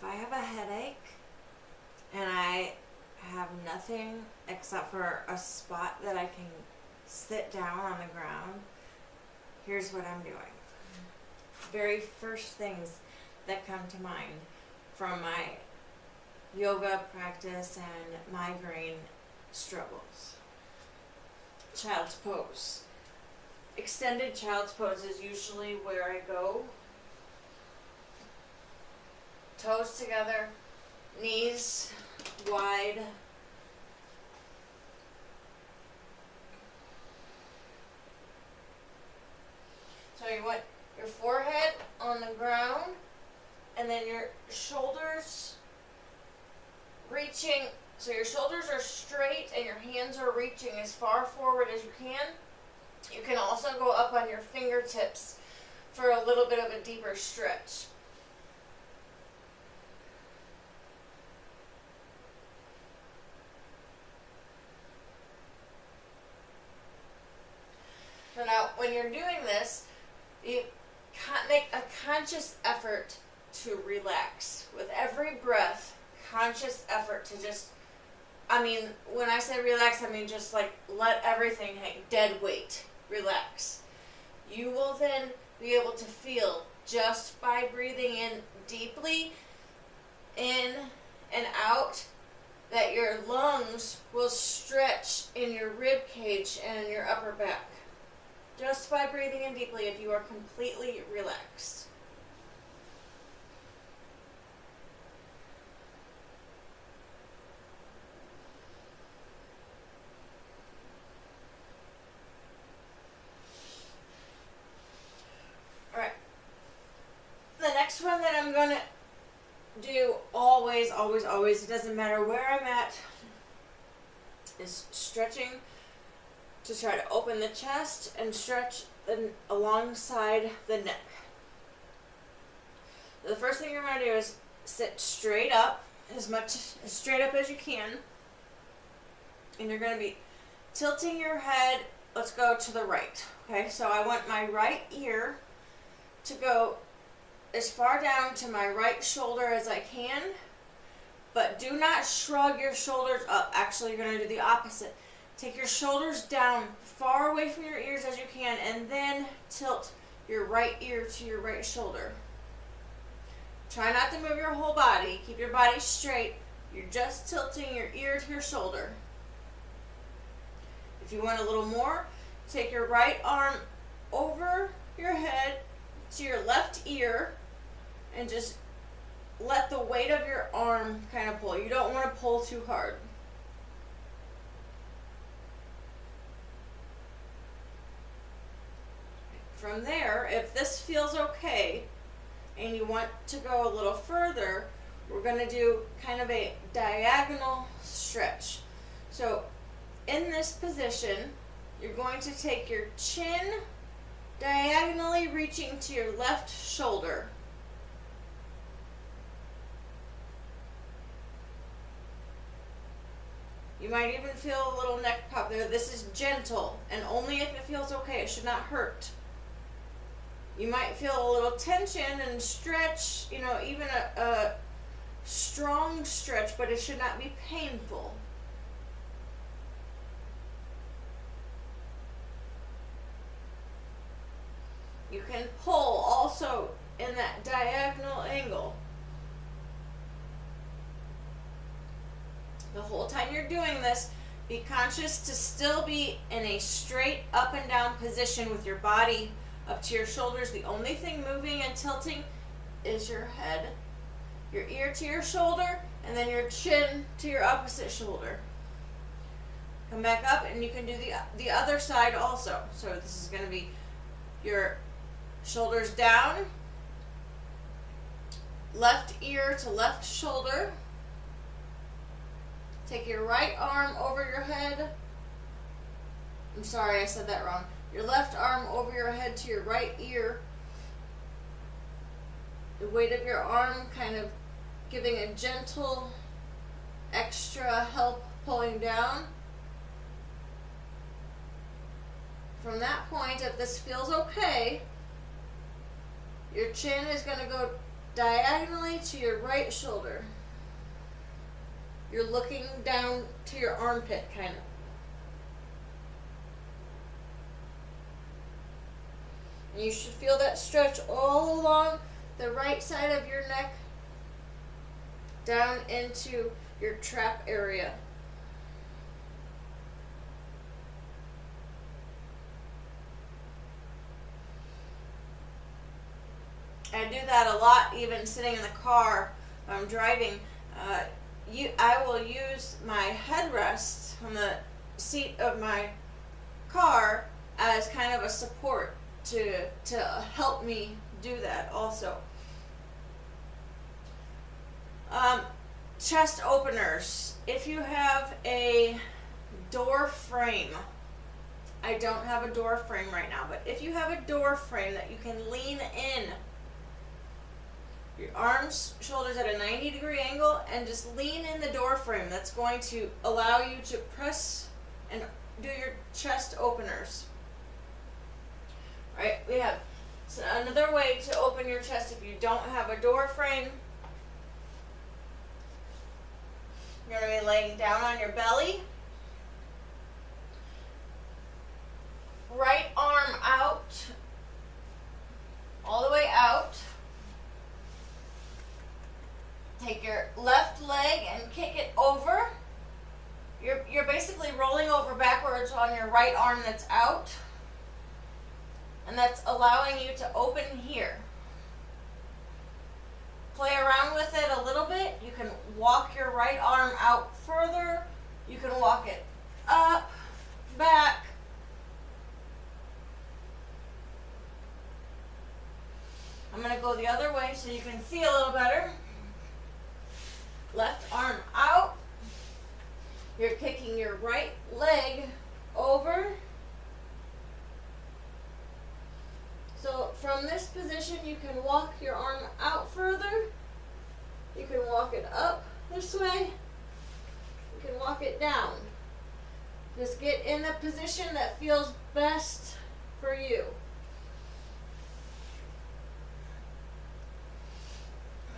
I have a headache and I have nothing except for a spot that I can sit down on the ground, here's what I'm doing. Very first things that come to mind from my yoga practice and migraine struggles. Child's pose. Extended child's pose is usually where I go. Toes together, knees wide. So you want your forehead on the ground and then your shoulders reaching, so your shoulders are straight and your hands are reaching as far forward as you can. You can also go up on your fingertips for a little bit of a deeper stretch. So now, when you're doing this, you make a conscious effort to relax. With every breath, conscious effort to just, when I say relax, I mean just like let everything hang, dead weight, relax. You will then be able to feel, just by breathing in deeply, in and out, that your lungs will stretch in your rib cage and in your upper back. Just by breathing in deeply, if you are completely relaxed. Alright. The next one that I'm going to do always, it doesn't matter where I'm at, is stretching to try to open the chest and stretch alongside the neck. The first thing you're going to do is sit straight up, as straight up as you can, and you're going to be tilting your head. Let's go to the right. Okay, so I want my right ear to go as far down to my right shoulder as I can, but do not shrug your shoulders up. Actually, you're going to do the opposite. Take your shoulders down far away from your ears as you can, and then tilt your right ear to your right shoulder. Try not to move your whole body. Keep your body straight. You're just tilting your ear to your shoulder. If you want a little more, take your right arm over your head to your left ear and just let the weight of your arm kind of pull. You don't want to pull too hard. From there, if this feels okay and you want to go a little further, we're going to do kind of a diagonal stretch. So in this position, you're going to take your chin diagonally reaching to your left shoulder. You might even feel a little neck pop there. This is gentle, and only if it feels okay. It should not hurt. You might feel a little tension and stretch, even a strong stretch, but it should not be painful. You can pull also in that diagonal angle. The whole time you're doing this, be conscious to still be in a straight up and down position with your body up to your shoulders. The only thing moving and tilting is your head, your ear to your shoulder, and then your chin to your opposite shoulder. Come back up, and you can do the other side also. So this is going to be your shoulders down, left ear to left shoulder. Take your right arm over your head. I'm sorry, I said that wrong. Your left arm over your head to your right ear. The weight of your arm kind of giving a gentle extra help pulling down. From that point, if this feels okay, your chin is going to go diagonally to your right shoulder. You're looking down to your armpit, kind of. And you should feel that stretch all along the right side of your neck, down into your trap area. I do that a lot, even sitting in the car when I'm driving. I will use my headrest on the seat of my car as kind of a support to help me do that also. Chest openers. If you have a door frame, I don't have a door frame right now, but if you have a door frame that you can lean in, your arms, shoulders at a 90-degree angle, and just lean in the door frame. That's going to allow you to press and do your chest openers. All right, we have another way to open your chest if you don't have a door frame. You're going to be laying down on your belly. Right arm out, all the way out. Take your left leg and kick it over. You're basically rolling over backwards on your right arm that's out. And that's allowing you to open here. Play around with it a little bit. You can walk your right arm out further. You can walk it up, back. I'm going to go the other way so you can see a little better. Left arm out. You're kicking your right leg over. So from this position, you can walk your arm out further. You can walk it up this way. You can walk it down. Just get in the position that feels best for you.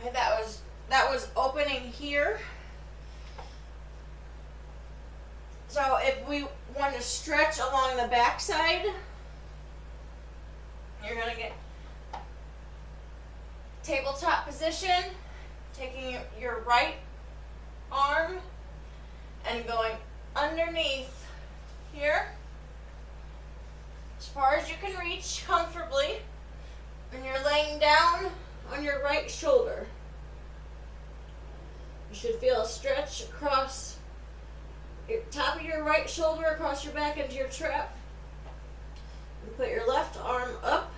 Okay, that was opening here. So if we want to stretch along the back side, you're going to get tabletop position, taking your right arm and going underneath here as far as you can reach comfortably, and you're laying down on your right shoulder. You should feel a stretch across your top of your right shoulder, across your back into your trap. And put your left arm up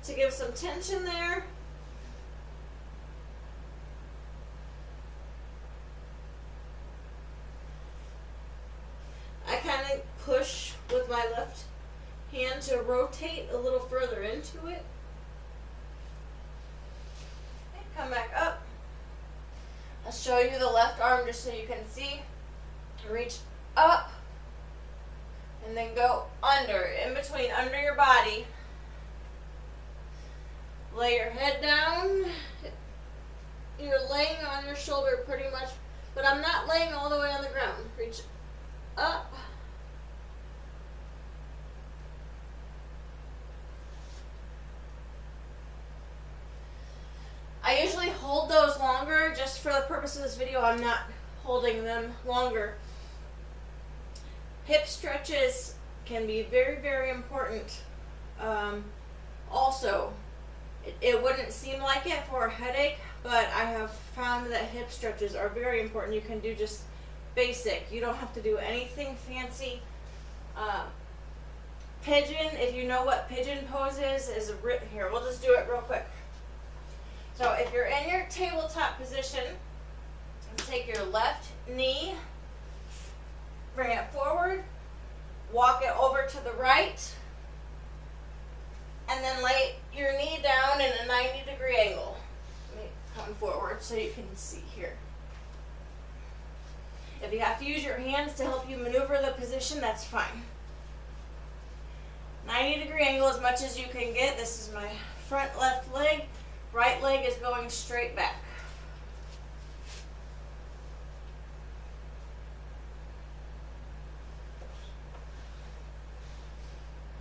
to give some tension there. I kind of push with my left hand to rotate a little further into it. Okay, come back up. I'll show you the left arm just so you can see. Reach up and then go under, in between, under your body. Lay your head down. You're laying on your shoulder pretty much, but I'm not laying all the way on the ground. Reach up. I usually hold those longer just for the purpose of this video. I'm not holding them longer. Hip stretches can be very, very important. Also, it wouldn't seem like it for a headache, but I have found that hip stretches are very important. You can do just basic. You don't have to do anything fancy. Pigeon, if you know what pigeon pose is here, we'll just do it real quick. So if you're in your tabletop position, take your left knee, bring it forward, walk it over to the right, and then lay your knee down in a 90-degree angle. Let me come forward so you can see here. If you have to use your hands to help you maneuver the position, that's fine. 90-degree angle as much as you can get. This is my front left leg. Right leg is going straight back.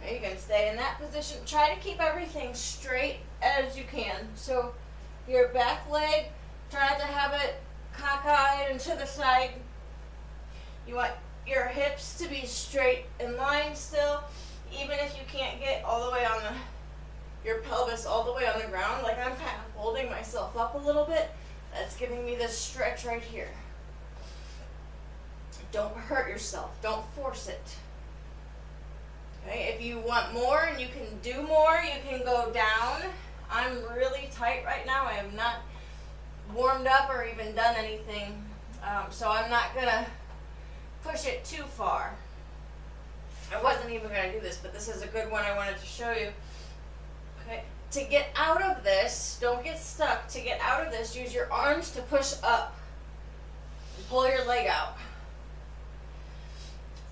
Now you can stay in that position. Try to keep everything straight as you can. So your back leg, try not to have it cockeyed and to the side. You want your hips to be straight in line still, even if you can't get all the way on your pelvis all the way on the ground. Like I'm kind of holding myself up a little bit. That's giving me this stretch right here. Don't hurt yourself. Don't force it. Okay, if you want more and you can do more, you can go down. I'm really tight right now. I have not warmed up or even done anything, so I'm not gonna push it too far. I wasn't even gonna do this, but this is a good one I wanted to show you. Okay, to get out of this, don't get stuck. To get out of this, use your arms to push up and pull your leg out.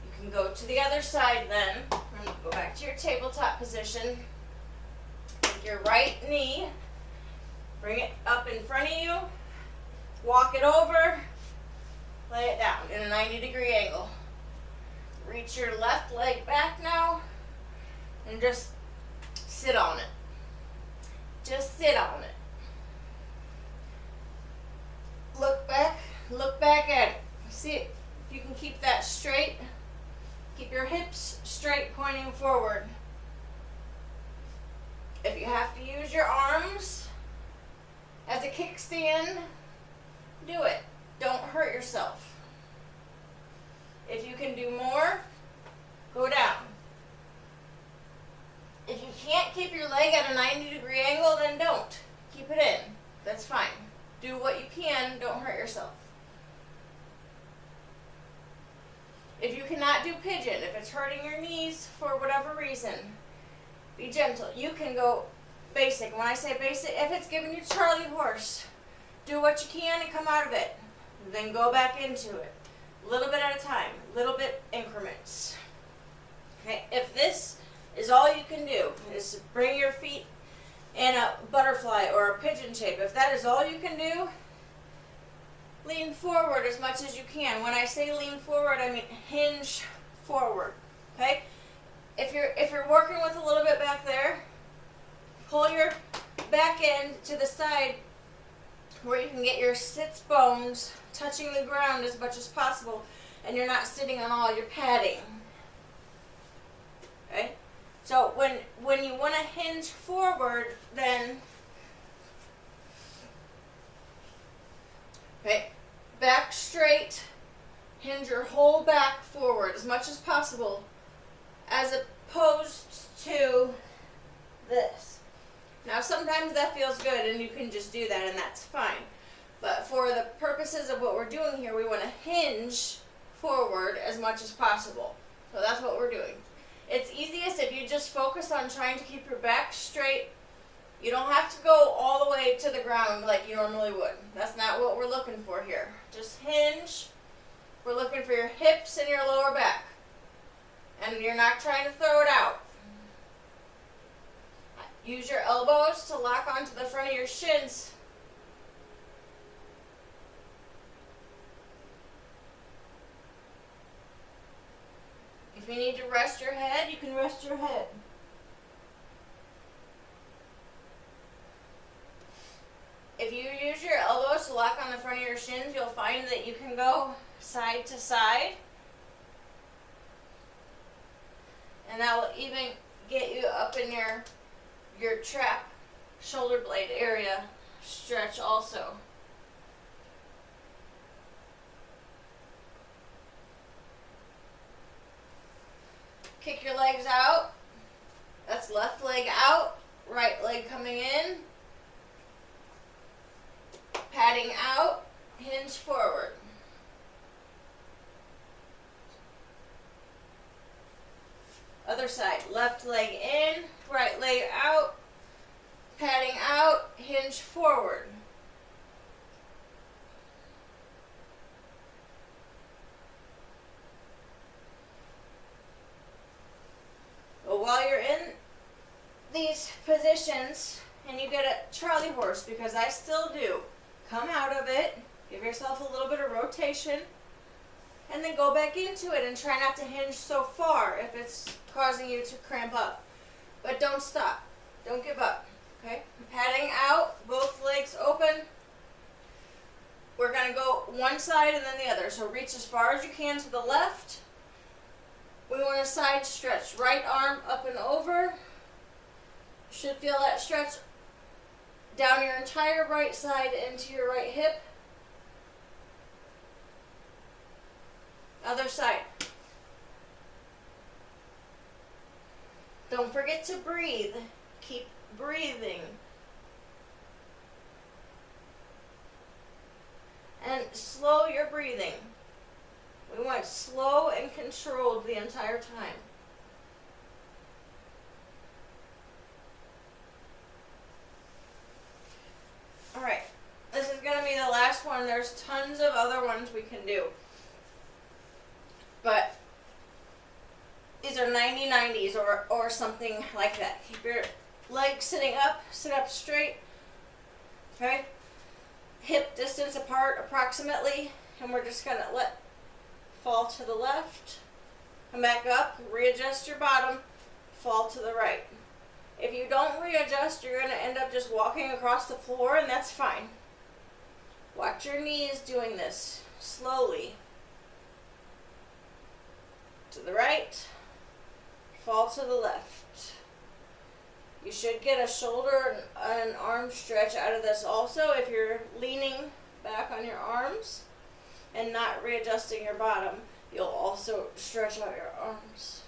You can go to the other side then, and go back to your tabletop position. Take your right knee, bring it up in front of you, walk it over, lay it down in a 90-degree angle. Reach your left leg back now, and just sit on it. Just sit on it. Look back at it. See if you can keep that straight. Keep your hips straight, pointing forward. If you have to use your arms as a kickstand, do it. Don't hurt yourself. If you can do more, go down. If you can't keep your leg at a 90-degree angle, then don't. Keep it in. That's fine. Do what you can. Don't hurt yourself. If you cannot do pigeon, if it's hurting your knees for whatever reason, be gentle. You can go basic. When I say basic, if it's giving you Charlie horse, do what you can and come out of it. Then go back into it. A little bit at a time. Little bit increments. Okay, if this is all you can do, is bring your feet in a butterfly or a pigeon shape. If that is all you can do, lean forward as much as you can. When I say lean forward, I mean hinge forward. Okay? If you're working with a little bit back there, pull your back end to the side where you can get your sits bones touching the ground as much as possible, and you're not sitting on all your padding. Okay? So when you want to hinge forward, then okay, back straight, hinge your whole back forward as much as possible, as opposed to this. Now sometimes that feels good and you can just do that and that's fine. But for the purposes of what we're doing here, we want to hinge forward as much as possible. So that's what we're doing. It's easiest if you just focus on trying to keep your back straight. You don't have to go all the way to the ground like you normally would. That's not what we're looking for here. Just hinge. We're looking for your hips and your lower back. And you're not trying to throw it out. Use your elbows to lock onto the front of your shins. If you need to rest your head, you can rest your head. If you use your elbows to lock on the front of your shins, you'll find that you can go side to side. And that will even get you up in your trap shoulder blade area stretch also. Kick your legs out. That's left leg out, right leg coming in. Padding out, hinge forward. Other side, left leg in, right leg out, padding out, hinge forward. But while you're in these positions and you get a Charlie belly horse, because I still do. Come out of it, give yourself a little bit of rotation, and then go back into it and try not to hinge so far if it's causing you to cramp up. But don't stop. Don't give up. Okay? Padding out, both legs open. We're going to go one side and then the other. So reach as far as you can to the left. We want to side stretch. Right arm up and over. Should feel that stretch down your entire right side into your right hip. Other side. Don't forget to breathe. Keep breathing. And slow your breathing. We want slow and controlled the entire time. Alright, this is going to be the last one. There's tons of other ones we can do. But these are 90-90s or something like that. Keep your legs sitting up, sit up straight. Okay? Hip distance apart approximately. And we're just going to let fall to the left. Come back up, readjust your bottom, fall to the right. If you don't readjust, you're going to end up just walking across the floor, and that's fine. Watch your knees doing this slowly. To the right, fall to the left. You should get a shoulder and arm stretch out of this also if you're leaning back on your arms and not readjusting your bottom. You'll also stretch out your arms.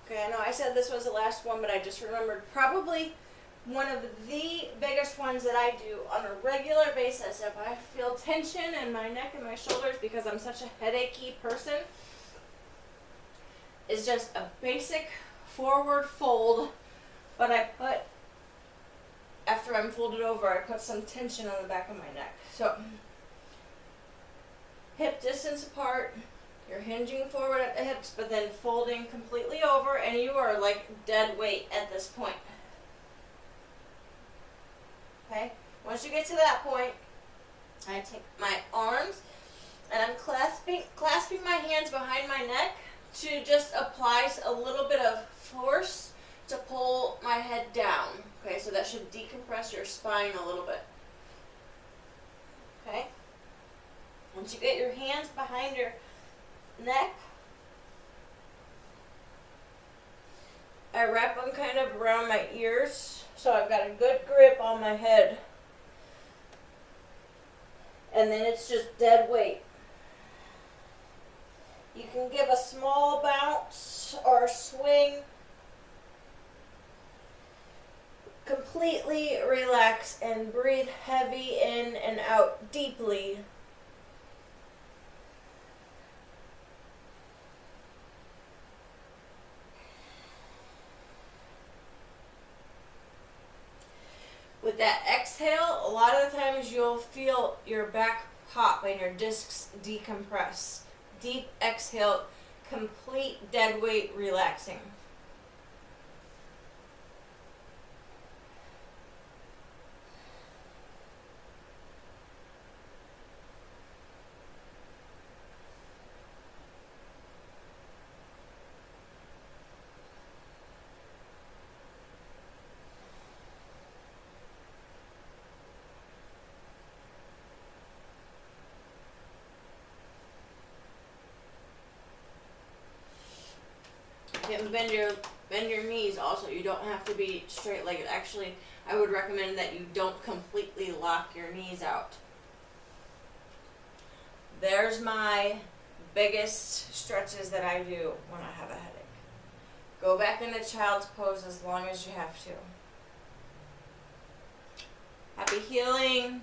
Okay, I know I said this was the last one, but I just remembered probably one of the biggest ones that I do on a regular basis if I feel tension in my neck and my shoulders because I'm such a headachy person is just a basic forward fold, but I put, after I'm folded over, I put some tension on the back of my neck. So, hip distance apart. You're hinging forward at the hips, but then folding completely over, and you are like dead weight at this point. Okay? Once you get to that point, I take my arms and I'm clasping my hands behind my neck to just apply a little bit of force to pull my head down. Okay, so that should decompress your spine a little bit. Okay? Once you get your hands behind your neck, I wrap them kind of around my ears so I've got a good grip on my head. And then it's just dead weight. You can give a small bounce or swing. Completely relax and breathe heavy in and out deeply. With that exhale, a lot of the times you'll feel your back pop and your discs decompress. Deep exhale, complete dead weight relaxing. You can bend your knees also. You don't have to be straight legged. Actually, I would recommend that you don't completely lock your knees out. There's my biggest stretches that I do when I have a headache. Go back into child's pose as long as you have to. Happy healing.